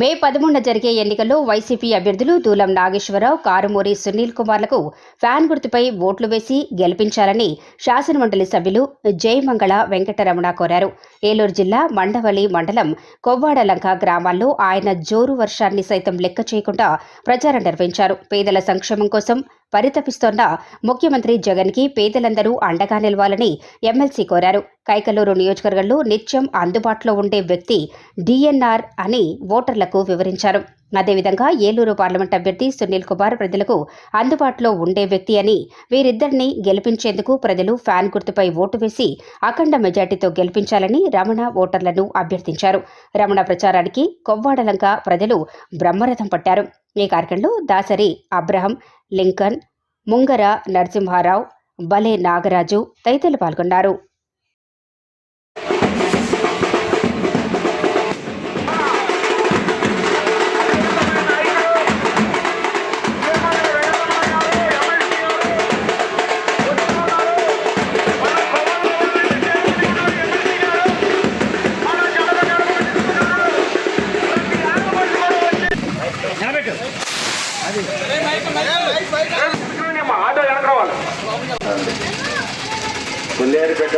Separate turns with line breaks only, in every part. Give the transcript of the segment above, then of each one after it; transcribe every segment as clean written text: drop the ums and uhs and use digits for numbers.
మే 13న జరిగే ఎన్నికల్లో వైసీపీ అభ్యర్థులు దూలం నాగేశ్వరరావు, కారుమూరి సునీల్ కుమార్లకు ఫ్యాన్ గుర్తుపై ఓట్లు వేసి గెలిపించాలని శాసనమండలి సభ్యులు జయమంగళ వెంకటరమణ కోరారు. ఏలూరు జిల్లా మండవల్లి మండలం కొవ్వాడలంక గ్రామాల్లో ఆయన జోరు వర్షాన్ని సైతం లెక్క చేయకుండా ప్రచారం నిర్వహించారు. పేదల సంక్షేమం కోసం పరితపిస్తోన్న ముఖ్యమంత్రి జగన్కి పేదలందరూ అండగా నిలవాలని ఎమ్మెల్సీ కోరారు. కైకలూరు నియోజకవర్గంలో నిత్యం అందుబాటులో ఉండే వ్యక్తి డిఎన్ఆర్ అని ఓటర్లకు వివరించారు. అదేవిధంగా ఏలూరు పార్లమెంట్ అభ్యర్థి సునీల్ కుమార్ ప్రజలకు అందుబాటులో ఉండే వ్యక్తి అని, వీరిద్దరిని గెలిపించేందుకు ప్రజలు ఫ్యాన్ గుర్తుపై ఓటు వేసి అఖండ మెజార్టీతో గెలిపించాలని రమణ ఓటర్లను అభ్యర్థించారు. రమణ ప్రచారానికి కొవ్వాడలంక ప్రజలు బ్రహ్మరథం పట్టారు. ఈ కార్యక్రమంలో దాసరి అబ్రహం, లింకన్, ముంగర నరసింహారావు, బలే నాగరాజు తదితరులు పాల్గొన్నారు.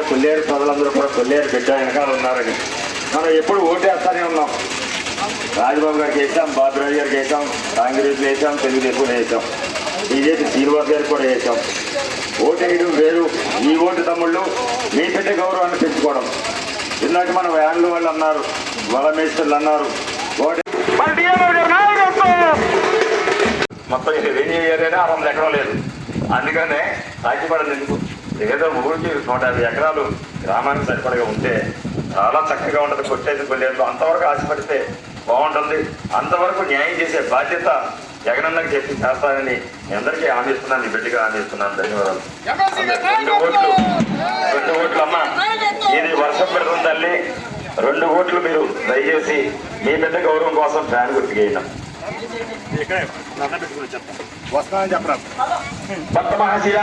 కొల్లేరు ప్రజలందరూ కూడా కొల్లేరు బిడ్డ వెనకాల ఉన్నారని మనం ఎప్పుడు ఓటేస్తూనే ఉన్నాం. రాజబాబు గారికి వేసాం, బాబురాజు గారికి వేసాం, కాంగ్రెస్లో వేసాం, తెలుగుదేశంలో వేసాం, బీజేపీ శ్రీనివాస్ గారికి కూడా వేసాం. ఓటేయడం వేరు, ఈ ఓటు తమ్ముళ్ళు మీ బిడ్డ గౌరవాన్ని పెంచుకోవడం. ఇందాక మన వ్యాన్లు వాళ్ళు అన్నారు, వలమేశ్వర్లు అన్నారు, మొత్తం ఇది రెన్యూ ఏరియానే 600 ఎకరం లేదు. అందుకనే సాధ్యపడదు. ఎందుకు ఏదో ఊరికి 150 ఎకరాలు గ్రామానికి సరిపడగా ఉంటే చాలా చక్కగా ఉంటుంది. కొట్టేసి కొల్లేరు అంతవరకు ఆశపడితే బాగుంటుంది. అంతవరకు న్యాయం చేసే బాధ్యత జగనన్నకి చెప్పి చేస్తానని మీ అందరికీ హామీ ఇస్తున్నాను, మీ బిడ్డగా హామీ ఇస్తున్నాను. ధన్యవాదాలు. 2 ఓట్లు అమ్మా, ఇది వర్షం పెడుతుంది తల్లి. 2 ఓట్లు మీరు దయచేసి మీ బిడ్డ గౌరవం కోసం ఫ్యాన్ గుర్తుకేయడం. వస్తానని చెప్పరా భక్త మహాశివ.